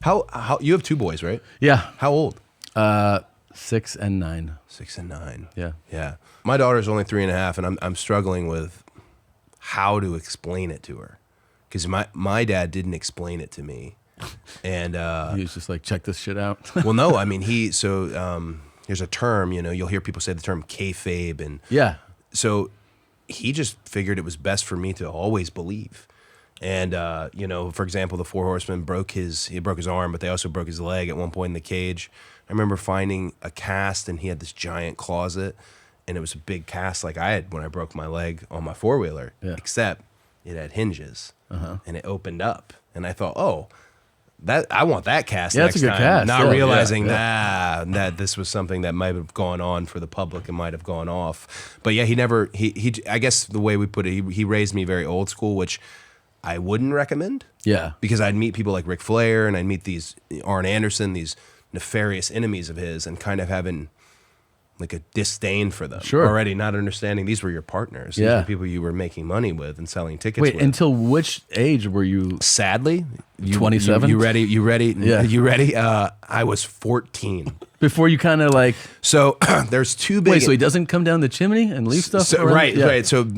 How you have 2 boys, right? Yeah. How old? 6 and 9. 6 and 9. Yeah. Yeah. My daughter's only 3.5, and I'm struggling with how to explain it to her, because my dad didn't explain it to me, and He was just like, check this shit out. well, no, I mean there's a term, you'll hear people say the term kayfabe, and Yeah. so he just figured it was best for me to always believe. And for example, the 4 Horsemen broke his arm, but they also broke his leg at one point in the cage. I remember finding a cast, and he had this giant closet, and it was a big cast like I had when I broke my leg on my 4-wheeler, except it had hinges, and it opened up. And I thought, oh, that I want that cast next that's a good time. cast. Not Yeah, realizing that this was something that might have gone on for the public and might have gone off. But yeah, he I guess the way we put it, he raised me very old school, which I wouldn't recommend. Yeah. Because I'd meet people like Ric Flair, and I'd meet these Arn Anderson, these nefarious enemies of his, and kind of having like a disdain for them. Sure. Already not understanding these were your partners. These were people you were making money with and selling tickets with. Wait, until which age were you? Sadly, 27? You ready? You ready? Yeah. You ready? I was 14. Before you kind of like, So there's 2 big... wait, so he doesn't come down the chimney and leave stuff around? Right, Yeah. right. So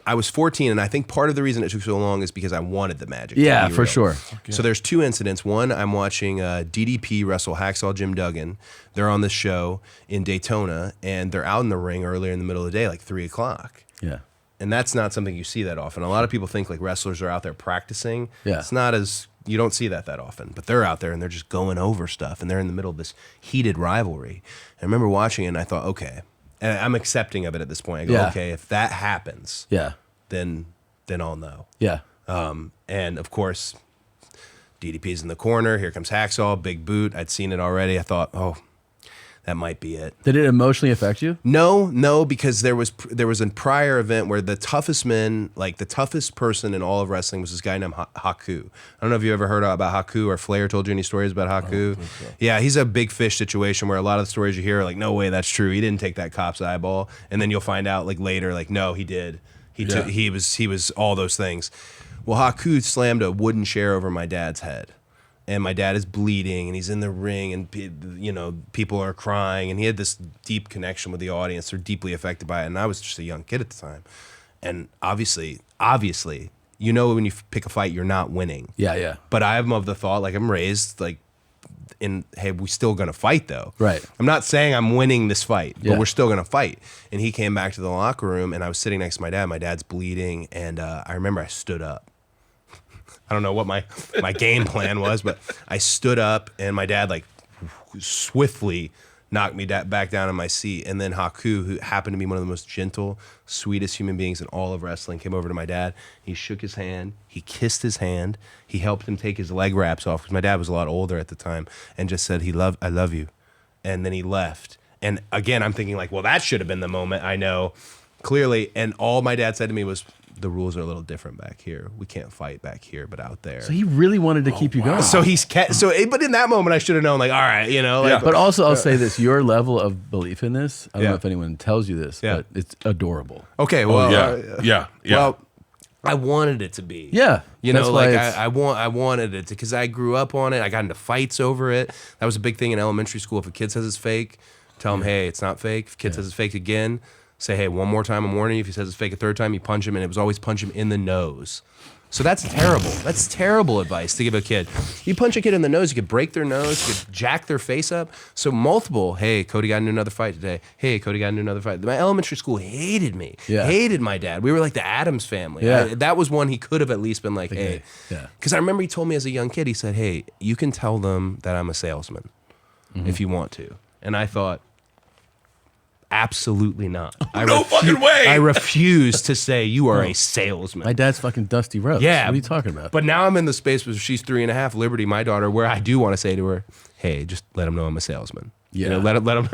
I was 14, and I think part of the reason it took so long is because I wanted the magic. Yeah, to be for real. sure. So there's 2 incidents. One, I'm watching DDP wrestle Hacksaw Jim Duggan. They're on this show in Daytona, and they're out in the ring earlier in the middle of the day, like 3 o'clock. Yeah. And that's not something you see that often. A lot of people think like wrestlers are out there practicing. Yeah. It's not as, you don't see that often. But they're out there, and they're just going over stuff, and they're in the middle of this heated rivalry. I remember watching it, and I thought, okay. And I'm accepting of it at this point. I go, okay, if that happens, then I'll know. Yeah. And of course, DDP's in the corner. Here comes Hacksaw, big boot. I'd seen it already. I thought, oh, that might be it. Did it emotionally affect you? No, because there was a prior event where the toughest men, like the toughest person in all of wrestling, was this guy named Haku. I don't know if you ever heard about Haku, or Flair told you any stories about Haku. So. Yeah, he's a big fish situation where a lot of the stories you hear are like, no way, that's true. He didn't take that cop's eyeball, and then you'll find out like later, like no, he did. He was all those things. Well, Haku slammed a wooden chair over my dad's head, and my dad is bleeding, and he's in the ring, and people are crying, and he had this deep connection with the audience. They're deeply affected by it, and I was just a young kid at the time, and obviously, when you pick a fight, you're not winning. Yeah. But I'm of the thought, like I'm raised like, hey, we're still gonna fight though. Right. I'm not saying I'm winning this fight, but we're still gonna fight. And he came back to the locker room, and I was sitting next to my dad. My dad's bleeding, and I remember I stood up. I don't know what my game plan was, but I stood up, and my dad like swiftly knocked me back down in my seat. And then Haku, who happened to be one of the most gentle, sweetest human beings in all of wrestling, came over to my dad. He shook his hand. He kissed his hand. He helped him take his leg wraps off, because my dad was a lot older at the time, and just said, I love you. And then he left. And again, I'm thinking like, well, that should have been the moment. I know clearly. And all my dad said to me was, the rules are a little different back here. We can't fight back here, but out there. So he really wanted to keep you going. So but in that moment, I should have known, like, all right, But also, I'll say this: your level of belief in this. I don't know if anyone tells you this, but it's adorable. Okay, well, yeah. Well, I wanted it to be. Yeah, I wanted it to, because I grew up on it. I got into fights over it. That was a big thing in elementary school. If a kid says it's fake, tell him, hey, it's not fake. If a kid says it's fake again, say, hey, one more time, I'm warning you. If he says it's fake a third time, you punch him, and it was always punch him in the nose. So that's terrible. That's terrible advice to give a kid. You punch a kid in the nose, you could break their nose, you could jack their face up. So multiple, hey, Cody got into another fight today. Hey, Cody got into another fight. My elementary school hated me, hated my dad. We were like the Addams family. That was one he could have at least been like, hey. Because I remember he told me as a young kid, he said, hey, you can tell them that I'm a salesman if you want to. And I thought, absolutely not. Fucking way. I refuse to say you are a salesman. My dad's fucking Dusty Rhodes. Yeah. What are you talking about? But now I'm in the space where she's 3.5, Liberty, my daughter, where I do want to say to her, hey, just let him know I'm a salesman. Yeah. Let him,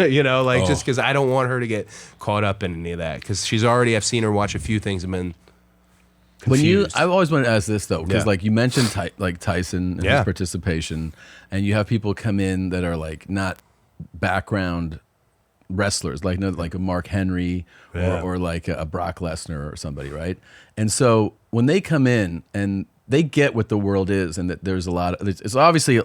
just because I don't want her to get caught up in any of that. Because I've seen her watch a few things and been confused. I've always wanted to ask this though, because like you mentioned Tyson and his participation, and you have people come in that are like not background wrestlers, like a Mark Henry or like a Brock Lesnar or somebody, right? And so when they come in and they get what the world is, and that there's a lot of, it's obviously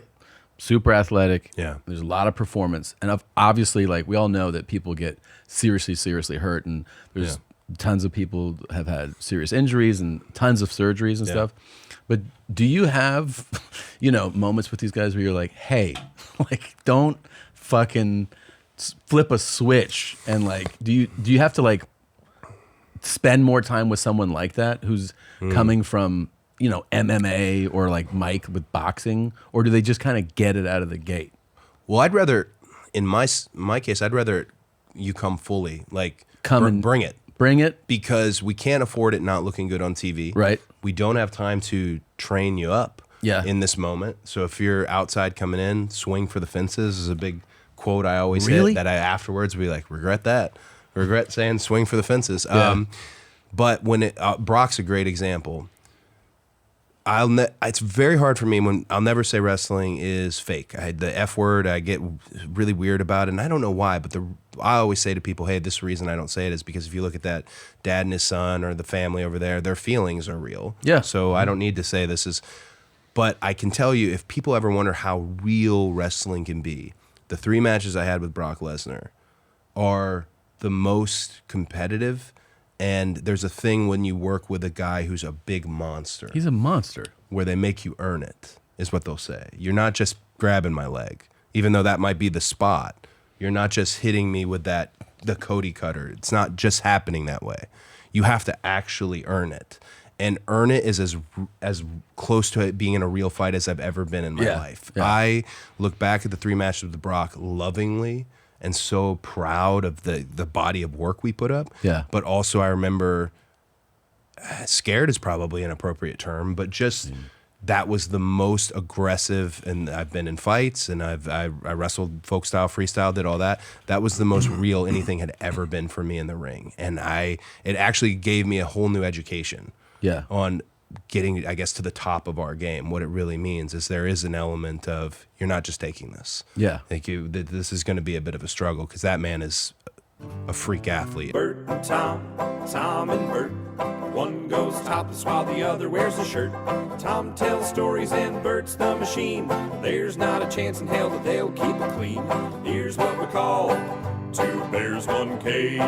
super athletic. Yeah. There's a lot of performance. And obviously, like, we all know that people get seriously hurt. And there's tons of people have had serious injuries and tons of surgeries and stuff. But do you have, moments with these guys where you're like, hey, like, don't fucking flip a switch? And like, do you have to like spend more time with someone like that who's coming from, MMA or like Mike with boxing, or do they just kind of get it out of the gate? Well, I'd rather, in my case, I'd rather you come fully, like and bring it. Bring it. Because we can't afford it not looking good on TV. Right. We don't have time to train you up in this moment. So if you're outside coming in, swing for the fences is a big quote I always hit that I afterwards be like, regret that. Regret saying swing for the fences. Yeah. But when Brock's a great example. It's very hard for me when I'll never say wrestling is fake. The F word, I get really weird about it, and I don't know why, but I always say to people, hey, this reason I don't say it is because if you look at that dad and his son or the family over there, their feelings are real. Yeah. So I don't need to say this is, but I can tell you, if people ever wonder how real wrestling can be, the 3 matches I had with Brock Lesnar are the most competitive. And there's a thing when you work with a guy who's a big monster. He's a monster. Where they make you earn it, is what they'll say. You're not just grabbing my leg, even though that might be the spot. You're not just hitting me with the Cody cutter. It's not just happening that way. You have to actually earn it. And earn it is as close to it being in a real fight as I've ever been in my life. Yeah. I look back at the 3 matches with Brock lovingly and so proud of the body of work we put up. Yeah. But also I remember, scared is probably an appropriate term, but just that was the most aggressive, and I've been in fights, and I wrestled folk style, freestyle, did all that. That was the most real anything had ever been for me in the ring. And it actually gave me a whole new education on getting, I guess, to the top of our game. What it really means is there is an element of, you're not just taking this. Yeah. This is going to be a bit of a struggle because that man is a freak athlete. Bert and Tom, Tom and Bert. One goes topless while the other wears a shirt. Tom tells stories and Bert's the machine. There's not a chance in hell that they'll keep it clean. Here's what we call 2 bears, 1 cave.